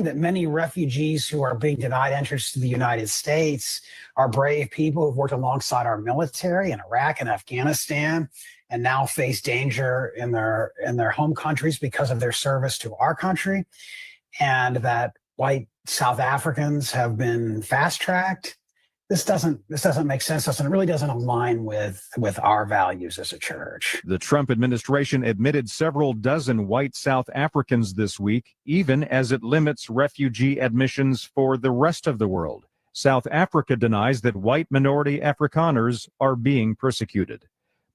that many refugees who are being denied entrance to the United States are brave people who've worked alongside our military in Iraq and Afghanistan and now face danger in their home countries because of their service to our country, and that white South Africans have been fast-tracked. This doesn't make sense. It really doesn't align with our values as a church. The Trump administration admitted several dozen white South Africans this week, even as it limits refugee admissions for the rest of the world. South Africa denies that white minority Afrikaners are being persecuted.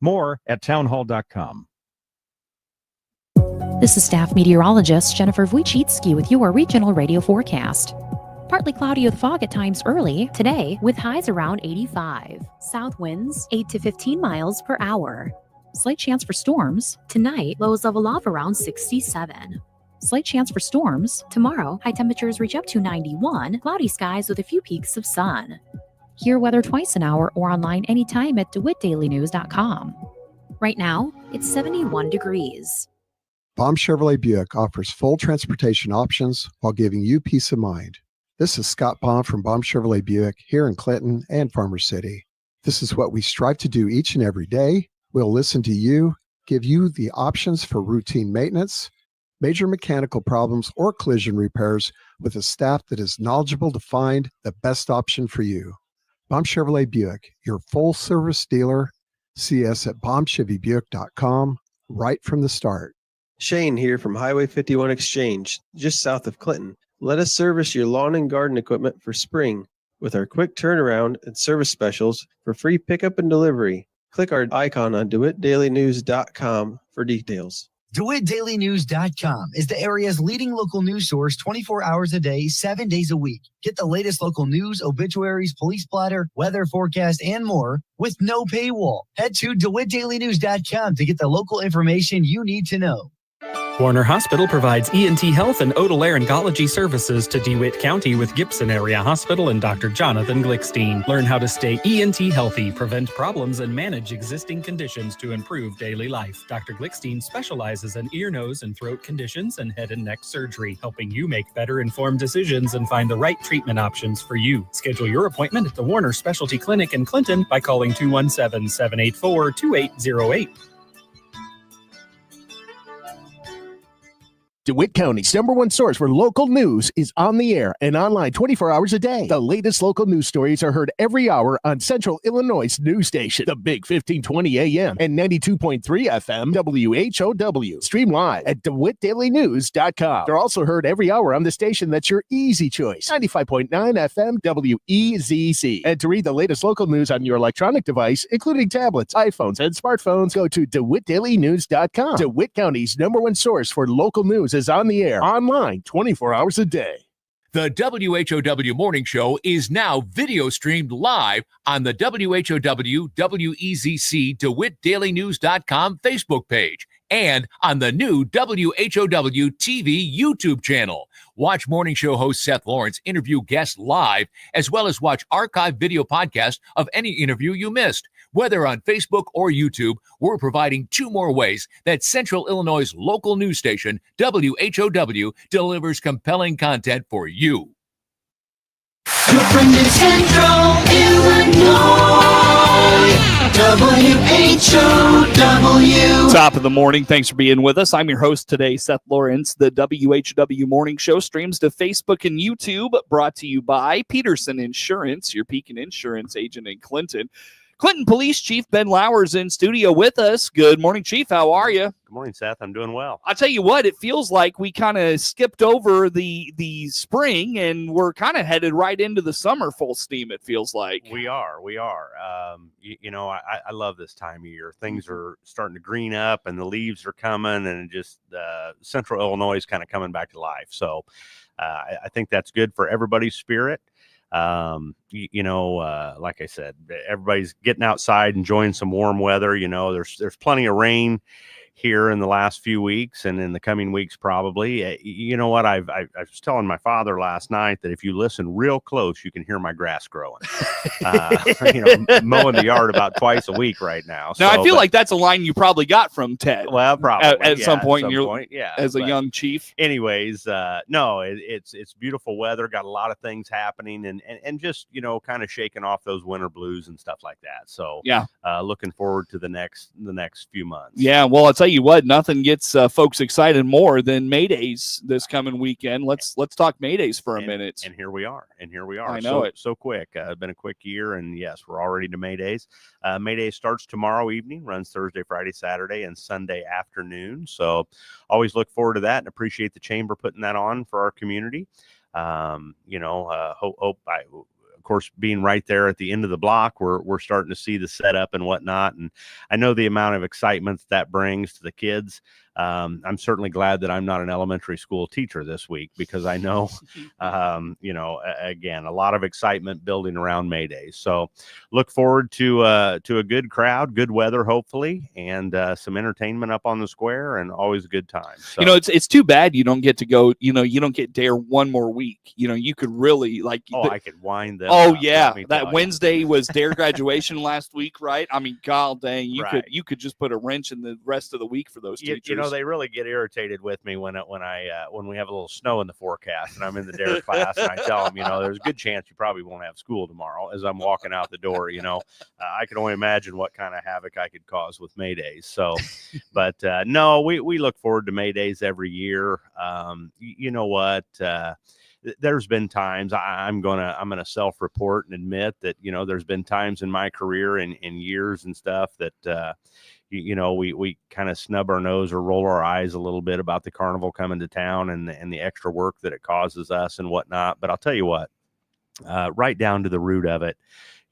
More at townhall.com. This is staff meteorologist Jennifer Wojcicki with your regional radio forecast. Partly cloudy with fog at times early today with highs around 85. South winds 8 to 15 miles per hour. Slight chance for storms. Tonight, lows level off around 67. Slight chance for storms. Tomorrow, high temperatures reach up to 91. Cloudy skies with a few peaks of sun. Hear weather twice an hour or online anytime at DeWittDailyNews.com. Right now, it's 71 degrees. Baum Chevrolet Buick offers full transportation options while giving you peace of mind. This is Scott Baum from Baum Chevrolet Buick here in Clinton and Farmers City. This is what we strive to do each and every day. We'll listen to you, give you the options for routine maintenance, major mechanical problems, or collision repairs with a staff that is knowledgeable to find the best option for you. Baum Chevrolet Buick, your full-service dealer. See us at baumchevybuick.com right from the start. Shane here from Highway 51 Exchange, just south of Clinton. Let us service your lawn and garden equipment for spring with our quick turnaround and service specials for free pickup and delivery. Click our icon on DeWittDailyNews.com for details. DeWittDailyNews.com is the area's leading local news source 24 hours a day, 7 days a week. Get the latest local news, obituaries, police splatter, weather forecast, and more with no paywall. Head to DeWittDailyNews.com to get the local information you need to know. Warner Hospital provides ENT health and otolaryngology services to DeWitt County with Gibson Area Hospital and Dr. Jonathan Glickstein. Learn how to stay ENT healthy, prevent problems, and manage existing conditions to improve daily life. Dr. Glickstein specializes in ear, nose, and throat conditions and head and neck surgery, helping you make better informed decisions and find the right treatment options for you. Schedule your appointment at the Warner Specialty Clinic in Clinton by calling 217-784-2808. DeWitt County's #1 source for local news is on the air and online 24 hours a day. The latest local news stories are heard every hour on Central Illinois' news station, the Big 1520 AM and 92.3 FM WHOW. Stream live at DeWittDailyNews.com. They're also heard every hour on the station that's your easy choice, 95.9 FM WEZC. And to read the latest local news on your electronic device, including tablets, iPhones, and smartphones, go to DeWittDailyNews.com. DeWitt County's #1 source for local news is on the air, online 24 hours a day. The WHOW Morning Show is now video streamed live on the WHOW WEZC DeWittDailyNews.com Facebook page and on the new WHOW TV YouTube channel. Watch Morning Show host Seth Lawrence interview guests live, as well as watch archived video podcasts of any interview you missed. Whether on Facebook or YouTube, we're providing 2 more ways that Central Illinois' local news station, WHOW, delivers compelling content for you. Your friend in Central Illinois, WHOW. Top of the morning. Thanks for being with us. I'm your host today, Seth Lawrence. The WHW Morning Show streams to Facebook and YouTube, brought to you by Peterson Insurance, your Pekin Insurance agent in Clinton. Clinton Police Chief Ben Lauer's in studio with us. Good morning, Chief. How are you? Good morning, Seth. I'm doing well. I'll tell you what, it feels like we kind of skipped over the spring and we're kind of headed right into the summer full steam, it feels like. We are. I love this time of year. Things are starting to green up and the leaves are coming and just Central Illinois is kind of coming back to life. So I think that's good for everybody's spirit. Like I said, everybody's getting outside, enjoying some warm weather. There's plenty of rain here in the last few weeks and in the coming weeks, probably. You know what? I was telling my father last night that if you listen real close, you can hear my grass growing. Mowing the yard about twice a week right now. Now, I feel like that's a line you probably got from Ted. Well, probably at some point in your as a but young chief. Anyways, no, it's beautiful weather. Got a lot of things happening, and just kind of shaking off those winter blues and stuff like that. So yeah, looking forward to the next few months. Yeah, well, I'll tell you what, nothing gets folks excited more than May Days this coming weekend. Let's talk May Days for a minute. And here we are. I know it. So quick. It's been a quick year, and yes, we're already to May Days. May Day starts tomorrow evening, runs Thursday, Friday, Saturday, and Sunday afternoon. So always look forward to that and appreciate the chamber putting that on for our community. Of course, being right there at the end of the block, we're starting to see the setup and whatnot. And I know the amount of excitement that brings to the kids. I'm certainly glad that I'm not an elementary school teacher this week, because I know, again, a lot of excitement building around May Day. So look forward to a good crowd, good weather, hopefully, and some entertainment up on the square, and always a good time. So, it's too bad you don't get to go, you don't get Dare one more week. You could really I could wind them. Oh, up, yeah. That Wednesday was Dare graduation last week, right? I mean, God dang, you could just put a wrench in the rest of the week for those teachers. They really get irritated with me when we have a little snow in the forecast and I'm in the Dare class, and I tell them, there's a good chance you probably won't have school tomorrow as I'm walking out the door. I can only imagine what kind of havoc I could cause with May Days. So, but no, we look forward to May Days every year. You know what? There's been times I'm gonna self-report and admit that there's been times in my career and in years and stuff that we kind of snub our nose or roll our eyes a little bit about the carnival coming to town and the extra work that it causes us and whatnot. But I'll tell you what, right down to the root of it,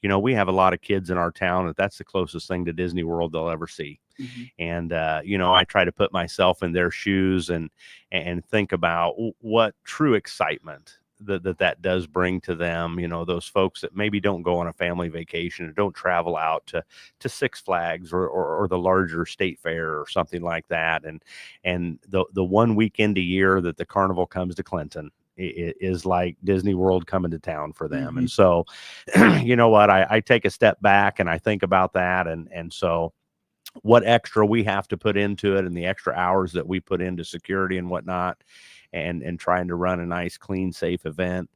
we have a lot of kids in our town that's the closest thing to Disney World they'll ever see. Mm-hmm. And, I try to put myself in their shoes and think about what true excitement that does bring to them, those folks that maybe don't go on a family vacation or don't travel out to Six Flags or the larger state fair or something like that. And the one weekend a year that the carnival comes to Clinton, it is like Disney World coming to town for them. Mm-hmm. And so, you know what, I take a step back and I think about that. And so what extra we have to put into it and the extra hours that we put into security and whatnot, and trying to run a nice, clean, safe event.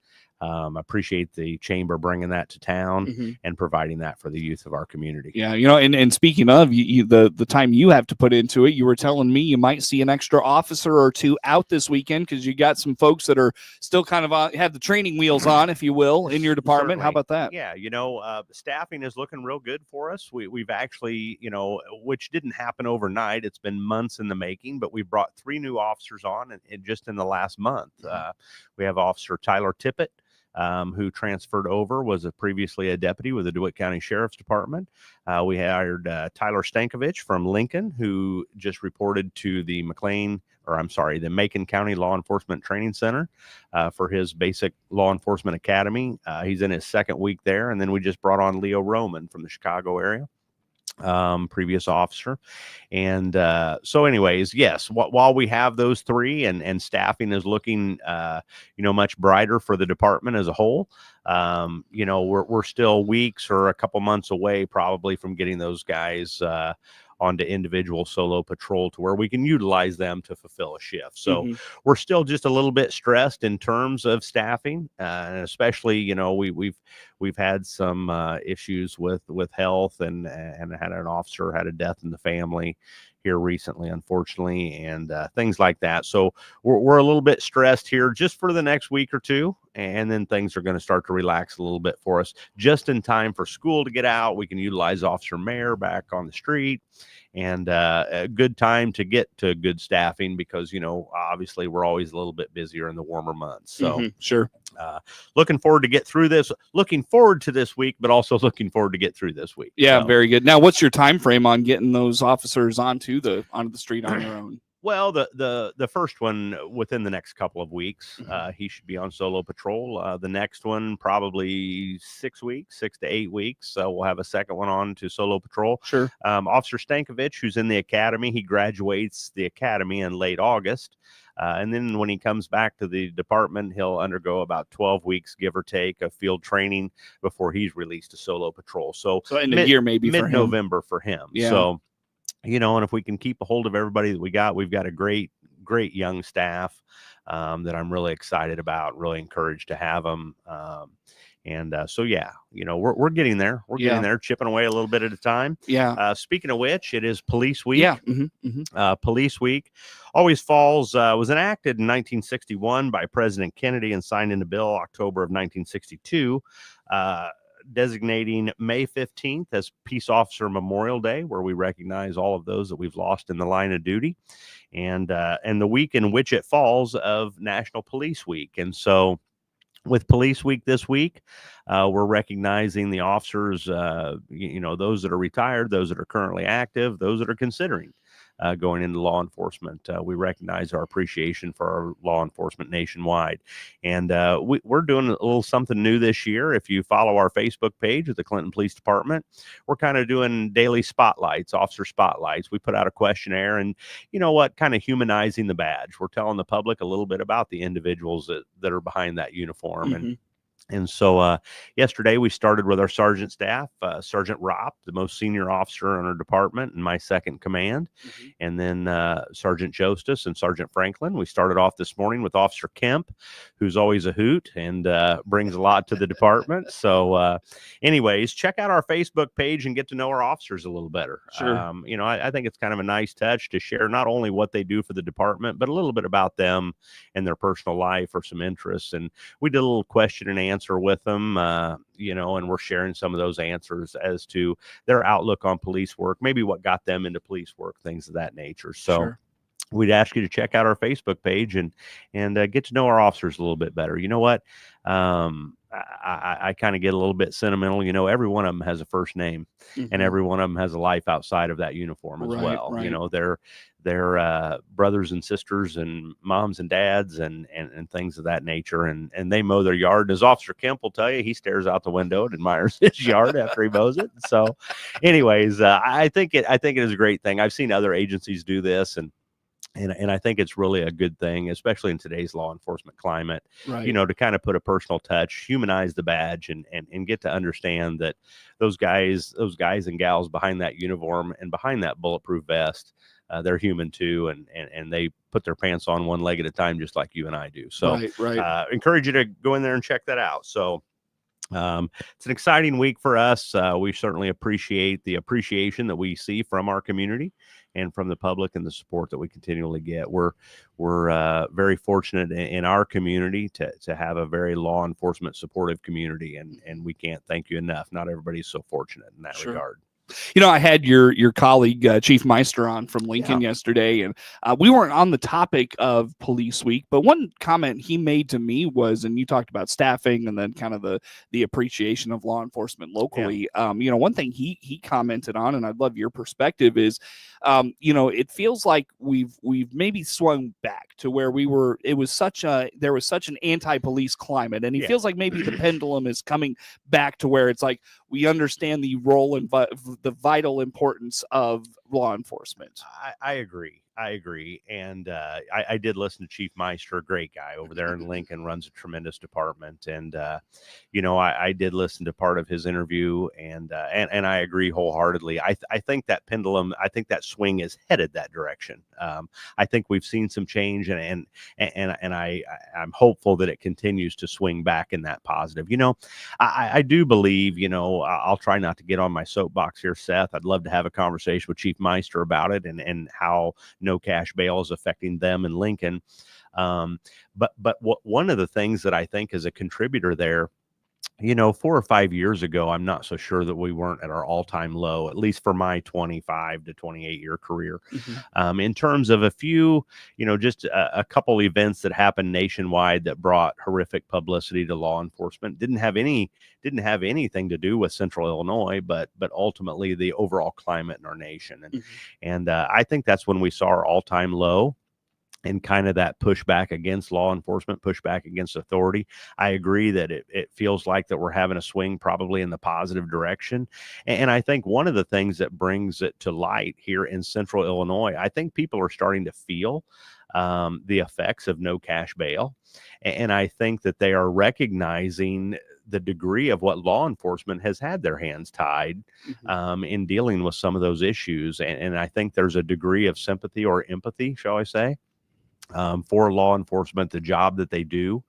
Appreciate the chamber bringing that to town mm-hmm. and providing that for the youth of our community. Yeah, and speaking of the time you have to put into it, you were telling me you might see an extra officer or two out this weekend because you got some folks that are still kind of have the training wheels on, if you will, in your department. Certainly. How about that? Yeah, staffing is looking real good for us. We've actually, which didn't happen overnight. It's been months in the making, but we brought 3 new officers on and just in the last month. Mm-hmm. We have Officer Tyler Tippett, who transferred over, was previously a deputy with the DeWitt County Sheriff's Department. We hired Tyler Stankovich from Lincoln, who just reported to the Macon County Law Enforcement Training Center for his basic law enforcement academy. He's in his second week there. And then we just brought on Leo Roman from the Chicago area. Previous officer. And so anyways, yes, while we have those 3 and staffing is looking much brighter for the department as a whole, we're still weeks or a couple months away probably from getting those guys onto individual solo patrol to where we can utilize them to fulfill a shift. So mm-hmm. we're still just a little bit stressed in terms of staffing, and especially, we've had some issues with health and had an officer had a death in the family here recently, unfortunately, and things like that. So we're a little bit stressed here just for the next week or two, and then things are going to start to relax a little bit for us just in time for school to get out. We can utilize Officer Mayer back on the street, and a good time to get to good staffing because, obviously we're always a little bit busier in the warmer months. So mm-hmm. Sure. Looking forward to get through this, looking forward to this week, but also looking forward to get through this week. Yeah, so. Very good. Now, what's your time frame on getting those officers onto the street on their own? Well, the first one within the next couple of weeks, he should be on solo patrol. The next one probably 6 weeks, 6 to 8 weeks. So we'll have a second one on to solo patrol. Sure. Officer Stankovich, who's in the academy, he graduates the academy in late August. And then when he comes back to the department, he'll undergo about 12 weeks, give or take, of field training before he's released to solo patrol. So in a year, maybe mid-November for him. Yeah. So, and if we can keep a hold of everybody that we've got a great young staff that I'm really excited about, really encouraged to have them. So yeah, we're getting there. We're getting there, chipping away a little bit at a time. Yeah. Speaking of which, it is Police Week. Yeah. Police Week always falls, was enacted in 1961 by President Kennedy and signed into bill October of 1962. Designating May 15th as Peace Officer Memorial Day, where we recognize all of those that we've lost in the line of duty, and the week in which it falls of National Police Week. And so with Police Week this week, we're recognizing the officers, those that are retired, those that are currently active, those that are considering going into law enforcement. We recognize our appreciation for our law enforcement nationwide. And we're doing a little something new this year. If you follow our Facebook page of the Clinton Police Department, we're kind of doing daily spotlights, officer spotlights. We put out a questionnaire and, kind of humanizing the badge. We're telling the public a little bit about the individuals that are behind that uniform. And so yesterday we started with our sergeant staff, Sergeant Ropp, the most senior officer in our department and my second command, and then Sergeant Jostis and Sergeant Franklin. We started off this morning with Officer Kemp, who's always a hoot and brings a lot to the department. So anyways, check out our Facebook page and get to know our officers a little better. Sure. I think it's kind of a nice touch to share not only what they do for the department, but a little bit about them and their personal life or some interests. And we did a little question and answer with them, and we're sharing some of those answers as to their outlook on police work, maybe what got them into police work, things of that nature. So Sure. We'd ask you to check out our Facebook page and get to know our officers a little bit better. You know what? I kind of get a little bit sentimental. Every one of them has a first name, and every one of them has a life outside of that uniform as well. Right. They're brothers and sisters and moms and dads and things of that nature. And they mow their yard. And as Officer Kemp will tell you, he stares out the window and admires his yard after he mows it. So anyways, I think it is a great thing. I've seen other agencies do this, and I think it's really a good thing, especially in today's law enforcement climate, Right. to kind of put a personal touch, humanize the badge, and get to understand that those guys and gals behind that uniform and behind that bulletproof vest, they're human too, and they put their pants on one leg at a time, just like you and I do. So Right. encourage you to go in there and check that out. So it's an exciting week for us. We certainly appreciate the appreciation that we see from our community and from the public and the support that we continually get. We're very fortunate in our community to have a very law enforcement supportive community, and we can't thank you enough. Not everybody's so fortunate in that regard. I had your colleague, Chief Meister, on from Lincoln yesterday, and we weren't on the topic of Police Week, but one comment he made to me was, and you talked about staffing and then kind of the appreciation of law enforcement locally. One thing he commented on, and I'd love your perspective, is, it feels like we've maybe swung back to where there was such an anti-police climate, and he feels like maybe the pendulum is coming back to where it's like we understand the role and the vital importance of law enforcement. I agree. And I did listen to Chief Meister, a great guy over there in Lincoln, runs a tremendous department. And, I did listen to part of his interview, and I agree wholeheartedly. I think that pendulum, I think that swing is headed that direction. I think we've seen some change, and I'm hopeful that it continues to swing back in that positive. I do believe, I'll try not to get on my soapbox here, Seth. I'd love to have a conversation with Chief Meister about it and how no cash bail is affecting them in Lincoln. But one of the things that I think is a contributor there 4 or 5 years ago, I'm not so sure that we weren't at our all-time low, at least for my 25 to 28-year career. In terms of a few, just a couple events that happened nationwide that brought horrific publicity to law enforcement, didn't have anything to do with Central Illinois, but ultimately the overall climate in our nation. And I think that's when we saw our all-time low. And kind of that pushback against law enforcement, pushback against authority. I agree that it feels like that we're having a swing probably in the positive direction. And I think one of the things that brings it to light here in Central Illinois, I think people are starting to feel the effects of no cash bail. And I think that they are recognizing the degree of what law enforcement has had their hands tied in dealing with some of those issues. And I think there's a degree of sympathy or empathy, shall I say, for law enforcement, the job that they do.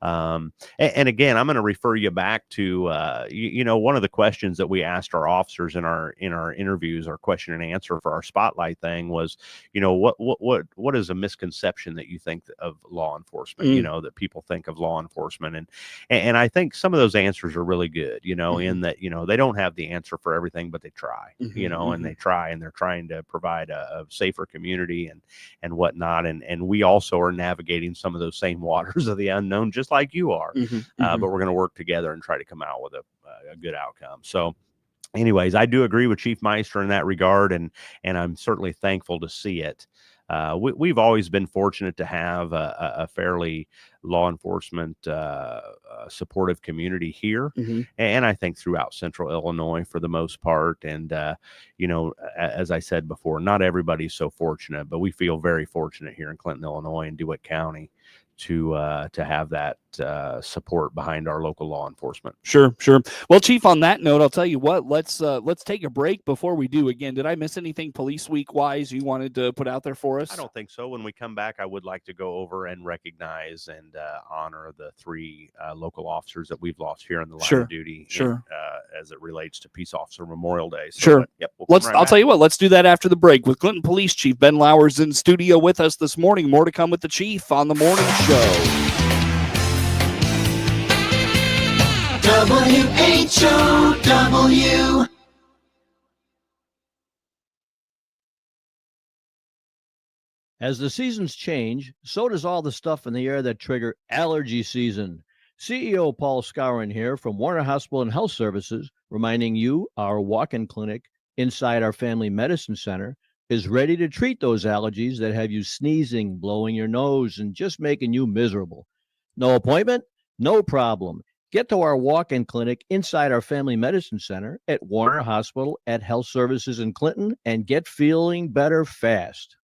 And again, I'm going to refer you back to, one of the questions that we asked our officers in our interviews, our question and answer for our spotlight thing was, what is a misconception that you think of law enforcement, that people think of law enforcement. And I think some of those answers are really good, in that, they don't have the answer for everything, but they try, and they try, and they're trying to provide a safer community and whatnot. And we also are navigating some of those same waters of the unknown, just like you are, but we're going to work together and try to come out with a good outcome. So anyways, I do agree with Chief Meister in that regard, and I'm certainly thankful to see it. We've always been fortunate to have a fairly law enforcement supportive community here, and I think throughout Central Illinois for the most part. And as I said before, not everybody's so fortunate, but we feel very fortunate here in Clinton, Illinois, and DeWitt County to have that support behind our local law enforcement. Sure. Well, Chief, on that note, I'll tell you what, let's take a break before we do. Again, did I miss anything Police Week wise you wanted to put out there for us? I don't think so. When we come back, I would like to go over and recognize and honor the 3 local officers that we've lost here in the line of duty. As it relates to Peace Officer Memorial Day. So, I'll tell you what, let's do that after the break with Clinton Police Chief Ben Lauer's in studio with us this morning. More to come with the Chief on the morning show. WHOW. As the seasons change, so does all the stuff in the air that trigger allergy season. CEO Paul Scourin here from Warner Hospital and Health Services, reminding you our walk-in clinic inside our Family Medicine Center is ready to treat those allergies that have you sneezing, blowing your nose, and just making you miserable. No appointment? No problem. Get to our walk-in clinic inside our Family Medicine Center at Warner Hospital at Health Services in Clinton and get feeling better fast.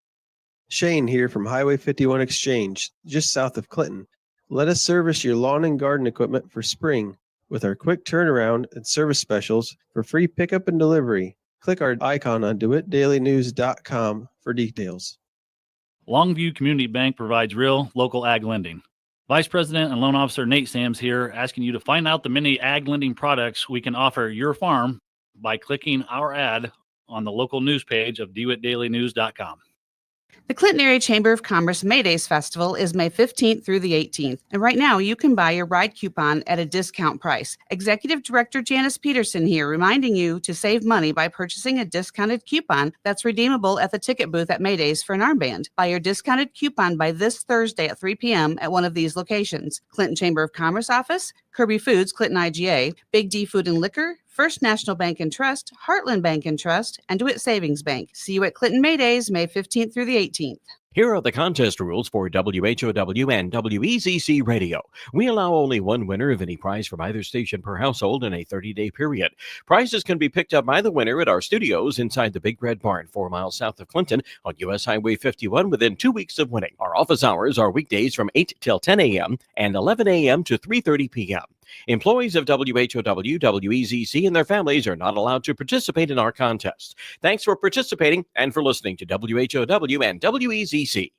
Shane here from Highway 51 Exchange, just south of Clinton. Let us service your lawn and garden equipment for spring with our quick turnaround and service specials for free pickup and delivery. Click our icon on DeWittDailyNews.com for details. Longview Community Bank provides real local ag lending. Vice President and Loan Officer Nate Sams here, asking you to find out the many ag lending products we can offer your farm by clicking our ad on the local news page of DeWittDailyNews.com. The Clinton Area Chamber of Commerce May Days Festival is May 15th through the 18th. And right now you can buy your ride coupon at a discount price. Executive Director Janice Peterson here, reminding you to save money by purchasing a discounted coupon that's redeemable at the ticket booth at May Days for an armband. Buy your discounted coupon by this Thursday at 3 p.m. at one of these locations: Clinton Chamber of Commerce office, Kirby Foods, Clinton IGA, Big D Food and Liquor, First National Bank and Trust, Heartland Bank and Trust, and DeWitt Savings Bank. See you at Clinton May Days, May 15th through the 18th. Here are the contest rules for WHOW and WEZC Radio. We allow only one winner of any prize from either station per household in a 30-day period. Prizes can be picked up by the winner at our studios inside the Big Red Barn, 4 miles south of Clinton on U.S. Highway 51 within 2 weeks of winning. Our office hours are weekdays from 8 till 10 a.m. and 11 a.m. to 3:30 p.m. Employees of WHOW, WEZC, and their families are not allowed to participate in our contest. Thanks for participating and for listening to WHOW and WEZC.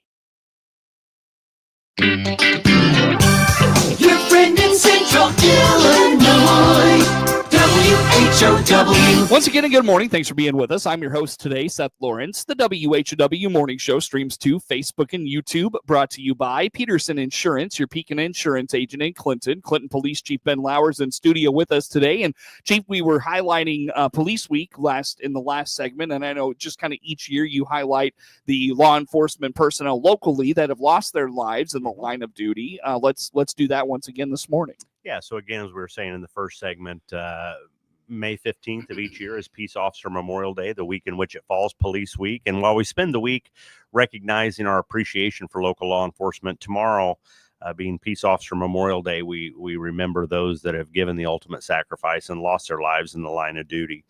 Your friend in Central Illinois, WHOW. WHOW. Once again, good morning. Thanks for being with us. I'm your host today, Seth Lawrence. The WHOW Morning Show streams to Facebook and YouTube, brought to you by Peterson Insurance, your Pekin Insurance agent in Clinton. Clinton Police Chief Ben Lowers in studio with us today. And Chief, we were highlighting Police Week in the last segment, and I know just kind of each year you highlight the law enforcement personnel locally that have lost their lives in the line of duty. Let's do that once again this morning. Yeah, so again, as we were saying in the first segment, May 15th of each year is Peace Officer Memorial Day, the week in which it falls, Police Week. And while we spend the week recognizing our appreciation for local law enforcement, tomorrow, being Peace Officer Memorial Day, we remember those that have given the ultimate sacrifice and lost their lives in the line of duty.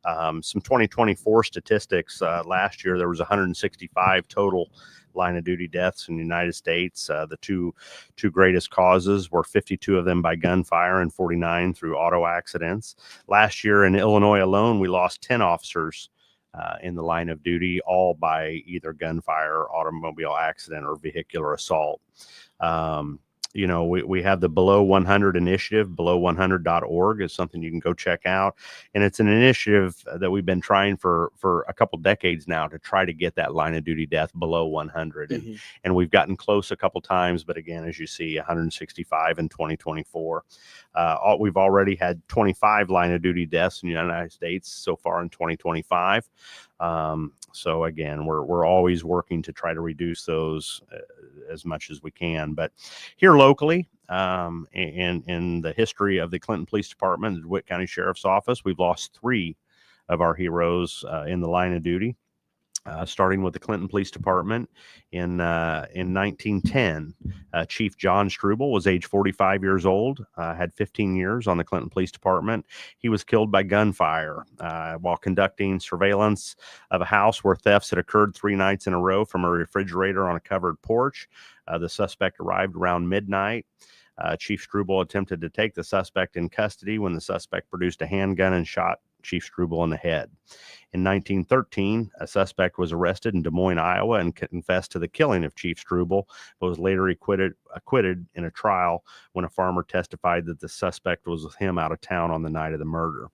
Some 2024 statistics, last year there was 165 total line of duty deaths in the United States. The two greatest causes were 52 of them by gunfire and 49 through auto accidents. Last year in Illinois alone, we lost 10 officers in the line of duty, all by either gunfire, automobile accident, or vehicular assault. We have the Below 100 initiative. Below100.org is something you can go check out. And it's an initiative that we've been trying for a couple decades now to try to get that line of duty death below 100. And we've gotten close a couple times, but again, as you see, 165 in 2024. We've already had 25 line of duty deaths in the United States so far in 2025. So again, we're always working to try to reduce those as much as we can. But here locally, in the history of the Clinton Police Department, the DeWitt County Sheriff's Office, we've lost 3 of our heroes in the line of duty. Starting with the Clinton Police Department in 1910, Chief John Struble was age 45 years old, had 15 years on the Clinton Police Department. He was killed by gunfire while conducting surveillance of a house where thefts had occurred 3 nights in a row from a refrigerator on a covered porch. The suspect arrived around midnight. Chief Struble attempted to take the suspect in custody when the suspect produced a handgun and shot Chief Struble in the head. In 1913, a suspect was arrested in Des Moines, Iowa, and confessed to the killing of Chief Struble, but was later acquitted in a trial when a farmer testified that the suspect was with him out of town on the night of the murder.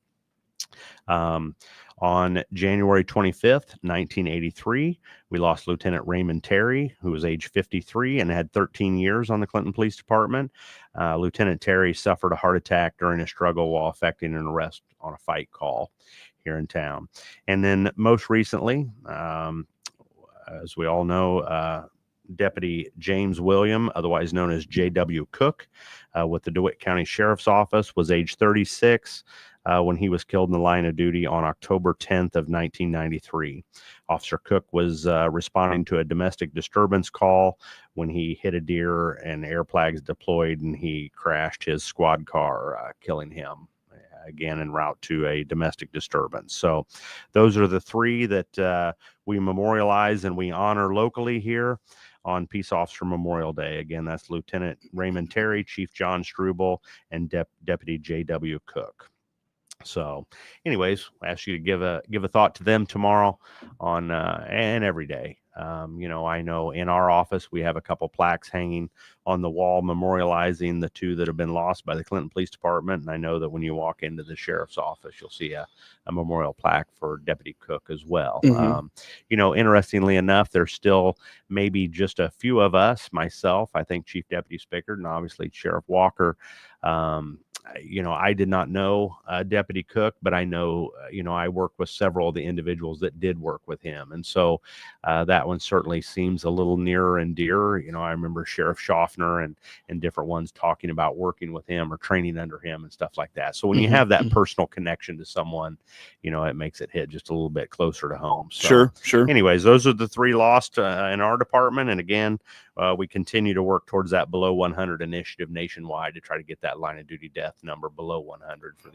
On January 25th, 1983, we lost Lieutenant Raymond Terry, who was age 53 and had 13 years on the Clinton Police Department. Lieutenant Terry suffered a heart attack during a struggle while effecting an arrest on a fight call here in town. And then most recently, as we all know, Deputy James William, otherwise known as J.W. Cook, with the DeWitt County Sheriff's Office, was age 36 when he was killed in the line of duty on October 10th of 1993. Officer Cook was responding to a domestic disturbance call when he hit a deer and air flags deployed, and he crashed his squad car, killing him. Again, en route to a domestic disturbance. So those are the 3 that we memorialize and we honor locally here on Peace Officer Memorial Day. Again, that's Lieutenant Raymond Terry, Chief John Struble, and Deputy J.W. Cook. So anyways, I ask you to give a thought to them tomorrow on and every day. I know in our office we have a couple plaques hanging on the wall memorializing the 2 that have been lost by the Clinton Police Department. And I know that when you walk into the sheriff's office, you'll see a memorial plaque for Deputy Cook as well. Interestingly enough, there's still maybe just a few of us, myself, I think Chief Deputy Spickard, and obviously Sheriff Walker. I did not know Deputy Cook, but I know, I worked with several of the individuals that did work with him. And so that one certainly seems a little nearer and dearer. I remember Sheriff Schaffner and different ones talking about working with him or training under him and stuff like that. So when you have that personal connection to someone, it makes it hit just a little bit closer to home. So, Sure. Anyways, those are the 3 lost in our department. And again, we continue to work towards that Below 100 initiative nationwide to try to get that line of duty death number below 100 for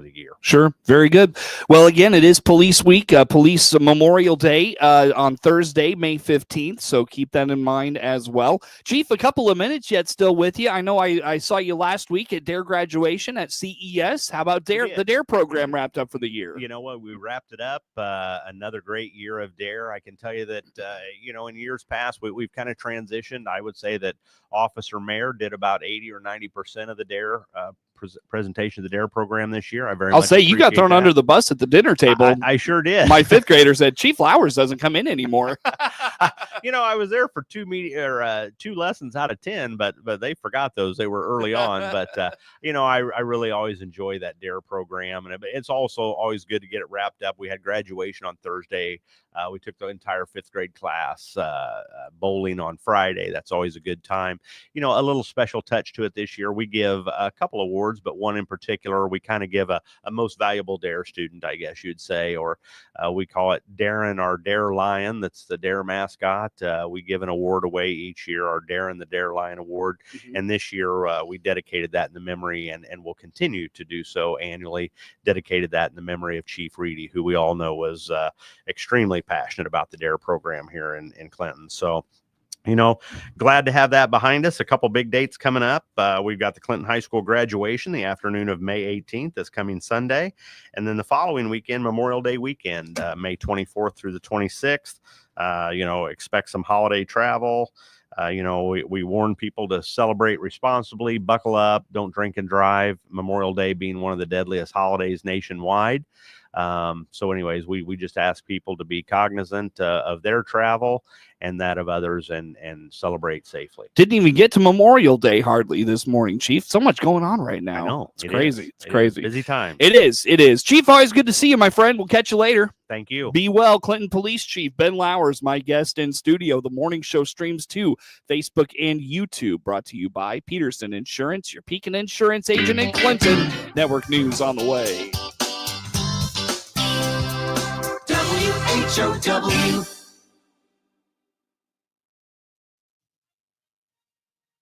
the year. Sure. Very good. Well, again, it is Police Week, Police Memorial Day on Thursday, May 15th. So keep that in mind as well. Chief, a couple of minutes yet still with you. I know I saw you last week at DARE graduation at CES. How about DARE? The DARE program wrapped up for the year. You know what? We wrapped it up. Another great year of DARE. I can tell you that, in years past, we've kind of transitioned. I would say that Officer Mayor did about 80 or 90% of the DARE presentation of the DARE program this year. I very I'll much say you got appreciate thrown that. under the bus at the dinner table. I sure did. My fifth grader said Chief Flowers doesn't come in anymore. I was there for two lessons out of 10, but they forgot those. They were early on. But I really always enjoy that DARE program, and it's also always good to get it wrapped up. We had graduation on Thursday. We took the entire fifth grade class bowling on Friday. That's always a good time. A little special touch to it this year. We give a couple awards, but one in particular, we kind of give a most valuable DARE student, I guess you'd say, or we call it Darren, our DARE Lion. That's the DARE mascot. We give an award away each year, our Darren the DARE Lion Award. Mm-hmm. And this year we dedicated that in the memory and will continue to do so annually, dedicated that in the memory of Chief Reedy, who we all know was extremely passionate about the DARE program here in Clinton. So, glad to have that behind us. A couple big dates coming up. We've got the Clinton High School graduation, the afternoon of May 18th, this coming Sunday. And then the following weekend, Memorial Day weekend, May 24th through the 26th. Expect some holiday travel. We warn people to celebrate responsibly, buckle up, don't drink and drive. Memorial Day being one of the deadliest holidays nationwide. So anyways, we just ask people to be cognizant of their travel and that of others and celebrate safely. Didn't even get to Memorial Day hardly this morning, Chief. So much going on right now. I know. It's crazy. It's It crazy. is busy time. It is. Chief, always good to see you, my friend. We'll catch you later. Thank you. Be well. Clinton Police Chief Ben Lowers, my guest in studio. The morning show streams to Facebook and YouTube. Brought to you by Peterson Insurance, your Pekin Insurance agent in Clinton. Network news on the way. WHOW.